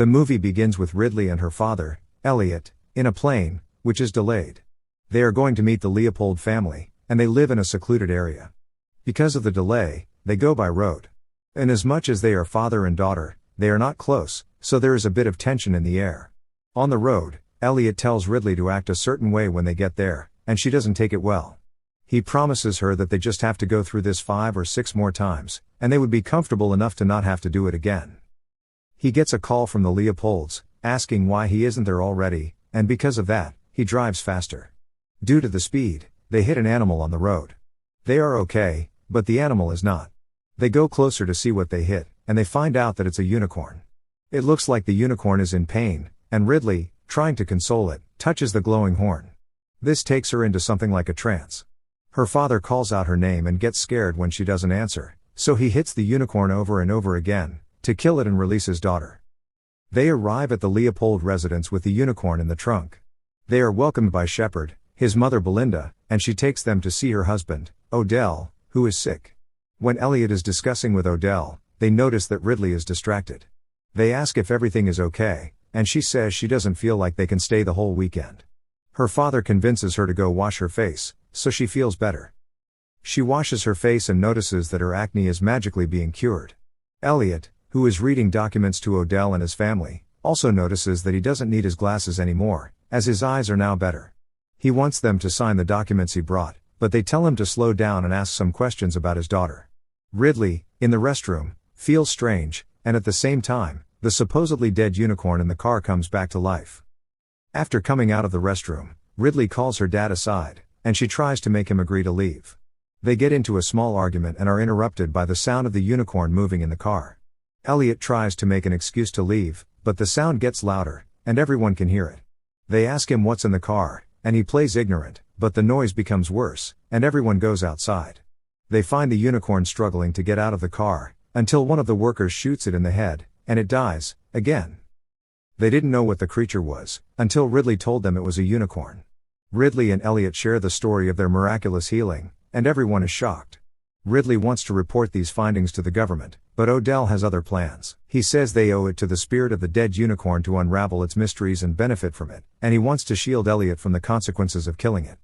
The movie begins with Ridley and her father, Elliot, in a plane, which is delayed. They are going to meet the Leopold family, and they live in a secluded area. Because of the delay, they go by road. Inasmuch as they are father and daughter, they are not close, so there is a bit of tension in the air. On the road, Elliot tells Ridley to act a certain way when they get there, and she doesn't take it well. He promises her that they just have to go through this 5 or 6 more times, and they would be comfortable enough to not have to do it again. He gets a call from the Leopolds, asking why he isn't there already, and because of that, he drives faster. Due to the speed, they hit an animal on the road. They are okay, but the animal is not. They go closer to see what they hit, and they find out that it's a unicorn. It looks like the unicorn is in pain, and Ridley, trying to console it, touches the glowing horn. This takes her into something like a trance. Her father calls out her name and gets scared when she doesn't answer, so he hits the unicorn over and over again, to kill it and release his daughter. They arrive at the Leopold residence with the unicorn in the trunk. They are welcomed by Shepard, his mother Belinda, and she takes them to see her husband, Odell, who is sick. When Elliot is discussing with Odell, they notice that Ridley is distracted. They ask if everything is okay, and she says she doesn't feel like they can stay the whole weekend. Her father convinces her to go wash her face, so she feels better. She washes her face and notices that her acne is magically being cured. Elliot, who is reading documents to Odell and his family, also notices that he doesn't need his glasses anymore, as his eyes are now better. He wants them to sign the documents he brought, but they tell him to slow down and ask some questions about his daughter. Ridley, in the restroom, feels strange, and at the same time, the supposedly dead unicorn in the car comes back to life. After coming out of the restroom, Ridley calls her dad aside, and she tries to make him agree to leave. They get into a small argument and are interrupted by the sound of the unicorn moving in the car. Elliot tries to make an excuse to leave, but the sound gets louder, and everyone can hear it. They ask him what's in the car, and he plays ignorant, but the noise becomes worse, and everyone goes outside. They find the unicorn struggling to get out of the car, until one of the workers shoots it in the head, and it dies, again. They didn't know what the creature was, until Ridley told them it was a unicorn. Ridley and Elliot share the story of their miraculous healing, and everyone is shocked. Ridley wants to report these findings to the government, but Odell has other plans. He says they owe it to the spirit of the dead unicorn to unravel its mysteries and benefit from it, and he wants to shield Elliot from the consequences of killing it.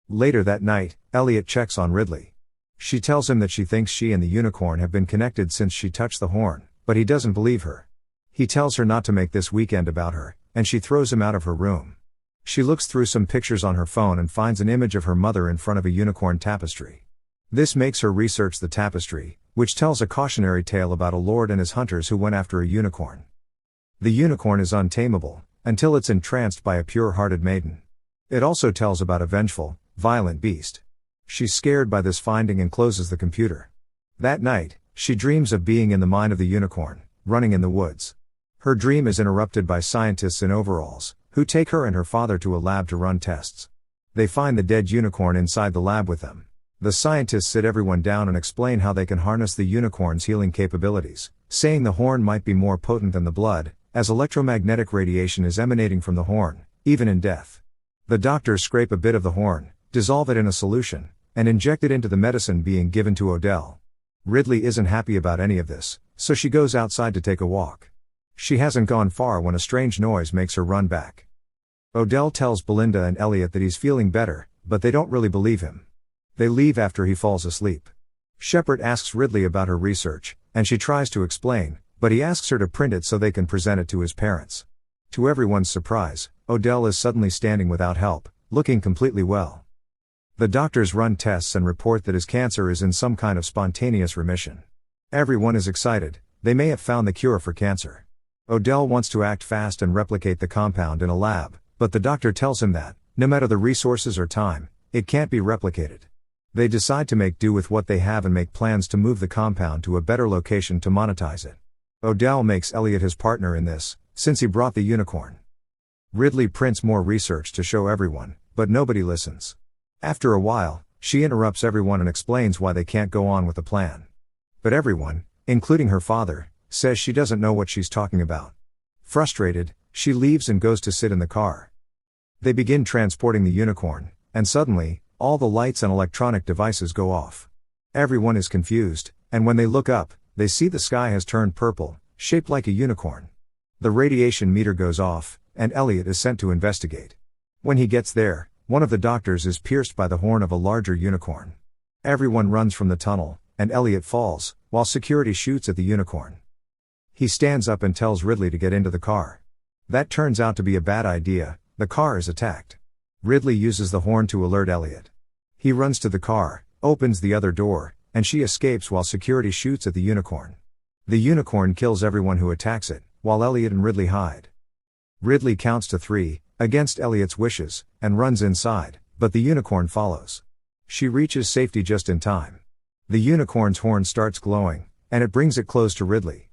Later that night, Elliot checks on Ridley. She tells him that she thinks she and the unicorn have been connected since she touched the horn, but he doesn't believe her. He tells her not to make this weekend about her, and she throws him out of her room. She looks through some pictures on her phone and finds an image of her mother in front of a unicorn tapestry. This makes her research the tapestry, which tells a cautionary tale about a lord and his hunters who went after a unicorn. The unicorn is untamable, until it's entranced by a pure-hearted maiden. It also tells about a vengeful, violent beast. She's scared by this finding and closes the computer. That night, she dreams of being in the mind of the unicorn, running in the woods. Her dream is interrupted by scientists in overalls, who take her and her father to a lab to run tests. They find the dead unicorn inside the lab with them. The scientists sit everyone down and explain how they can harness the unicorn's healing capabilities, saying the horn might be more potent than the blood, as electromagnetic radiation is emanating from the horn, even in death. The doctors scrape a bit of the horn, dissolve it in a solution, and inject it into the medicine being given to Odell. Ridley isn't happy about any of this, so she goes outside to take a walk. She hasn't gone far when a strange noise makes her run back. Odell tells Belinda and Elliot that he's feeling better, but they don't really believe him. They leave after he falls asleep. Shepard asks Ridley about her research, and she tries to explain, but he asks her to print it so they can present it to his parents. To everyone's surprise, Odell is suddenly standing without help, looking completely well. The doctors run tests and report that his cancer is in some kind of spontaneous remission. Everyone is excited, they may have found the cure for cancer. Odell wants to act fast and replicate the compound in a lab, but the doctor tells him that, no matter the resources or time, it can't be replicated. They decide to make do with what they have and make plans to move the compound to a better location to monetize it. Odell makes Elliot his partner in this, since he brought the unicorn. Ridley prints more research to show everyone, but nobody listens. After a while, she interrupts everyone and explains why they can't go on with the plan. But everyone, including her father, says she doesn't know what she's talking about. Frustrated, she leaves and goes to sit in the car. They begin transporting the unicorn, and suddenly, all the lights and electronic devices go off. Everyone is confused, and when they look up, they see the sky has turned purple, shaped like a unicorn. The radiation meter goes off, and Elliot is sent to investigate. When he gets there, one of the doctors is pierced by the horn of a larger unicorn. Everyone runs from the tunnel, and Elliot falls, while security shoots at the unicorn. He stands up and tells Ridley to get into the car. That turns out to be a bad idea. The car is attacked. Ridley uses the horn to alert Elliot. He runs to the car, opens the other door, and she escapes while security shoots at the unicorn. The unicorn kills everyone who attacks it, while Elliot and Ridley hide. Ridley counts to 3, against Elliot's wishes, and runs inside, but the unicorn follows. She reaches safety just in time. The unicorn's horn starts glowing, and it brings it close to Ridley.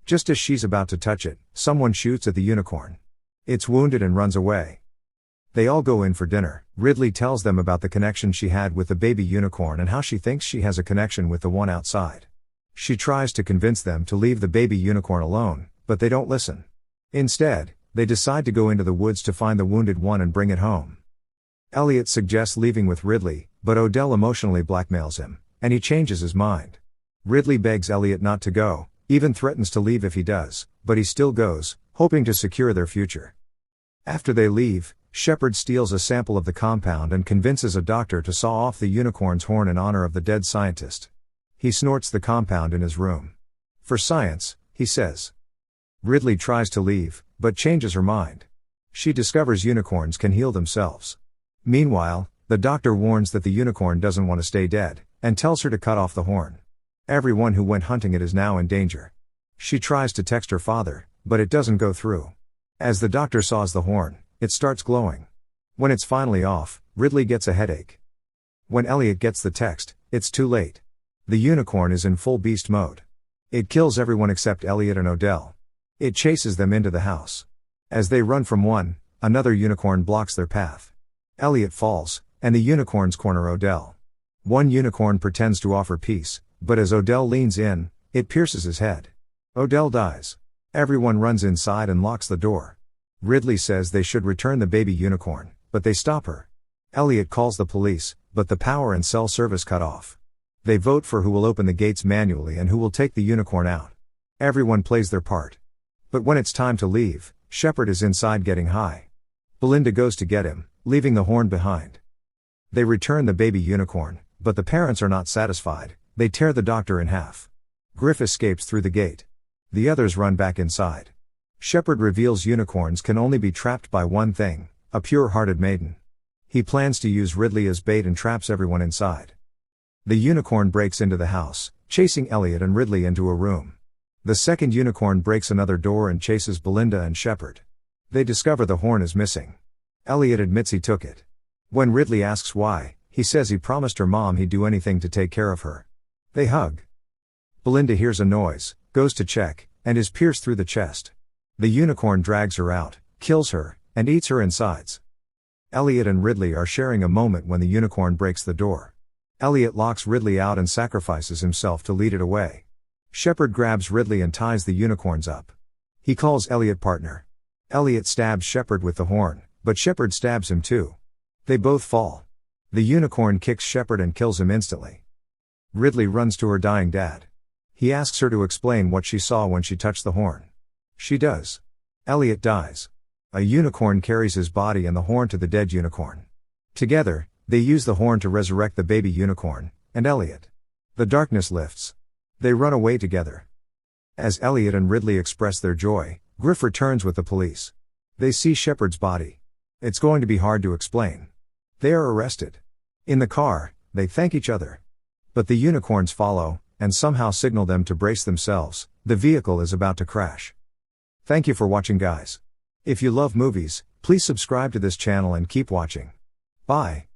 Just as she's about to touch it, someone shoots at the unicorn. It's wounded and runs away. They all go in for dinner. Ridley tells them about the connection she had with the baby unicorn and how she thinks she has a connection with the one outside. She tries to convince them to leave the baby unicorn alone, but they don't listen. Instead, they decide to go into the woods to find the wounded one and bring it home. Elliot suggests leaving with Ridley, but Odell emotionally blackmails him, and he changes his mind. Ridley begs Elliot not to go, even threatens to leave if he does, but he still goes, hoping to secure their future. After they leave, Shepard steals a sample of the compound and convinces a doctor to saw off the unicorn's horn in honor of the dead scientist. He snorts the compound in his room. For science, he says. Ridley tries to leave, but changes her mind. She discovers unicorns can heal themselves. Meanwhile, the doctor warns that the unicorn doesn't want to stay dead, and tells her to cut off the horn. Everyone who went hunting it is now in danger. She tries to text her father, but it doesn't go through. As the doctor saws the horn, it starts glowing. When it's finally off, Ridley gets a headache. When Elliot gets the text, it's too late. The unicorn is in full beast mode. It kills everyone except Elliot and Odell. It chases them into the house. As they run from one, another unicorn blocks their path. Elliot falls, and the unicorns corner Odell. One unicorn pretends to offer peace, but as Odell leans in, it pierces his head. Odell dies. Everyone runs inside and locks the door. Ridley says they should return the baby unicorn, but they stop her. Elliot calls the police, but the power and cell service cut off. They vote for who will open the gates manually and who will take the unicorn out. Everyone plays their part. But when it's time to leave, Shepard is inside getting high. Belinda goes to get him, leaving the horn behind. They return the baby unicorn, but the parents are not satisfied. They tear the doctor in half. Griff escapes through the gate. The others run back inside. Shepard reveals unicorns can only be trapped by one thing, a pure-hearted maiden. He plans to use Ridley as bait and traps everyone inside. The unicorn breaks into the house, chasing Elliot and Ridley into a room. The second unicorn breaks another door and chases Belinda and Shepard. They discover the horn is missing. Elliot admits he took it. When Ridley asks why, he says he promised her mom he'd do anything to take care of her. They hug. Belinda hears a noise, goes to check, and is pierced through the chest. The unicorn drags her out, kills her, and eats her insides. Elliot and Ridley are sharing a moment when the unicorn breaks the door. Elliot locks Ridley out and sacrifices himself to lead it away. Shepard grabs Ridley and ties the unicorns up. He calls Elliot partner. Elliot stabs Shepard with the horn, but Shepard stabs him too. They both fall. The unicorn kicks Shepard and kills him instantly. Ridley runs to her dying dad. He asks her to explain what she saw when she touched the horn. She does. Elliot dies. A unicorn carries his body and the horn to the dead unicorn. Together, they use the horn to resurrect the baby unicorn, and Elliot. The darkness lifts. They run away together. As Elliot and Ridley express their joy, Griff returns with the police. They see Shepard's body. It's going to be hard to explain. They are arrested. In the car, they thank each other. But the unicorns follow, and somehow signal them to brace themselves. The vehicle is about to crash. Thank you for watching, guys. If you love movies, please subscribe to this channel and keep watching. Bye.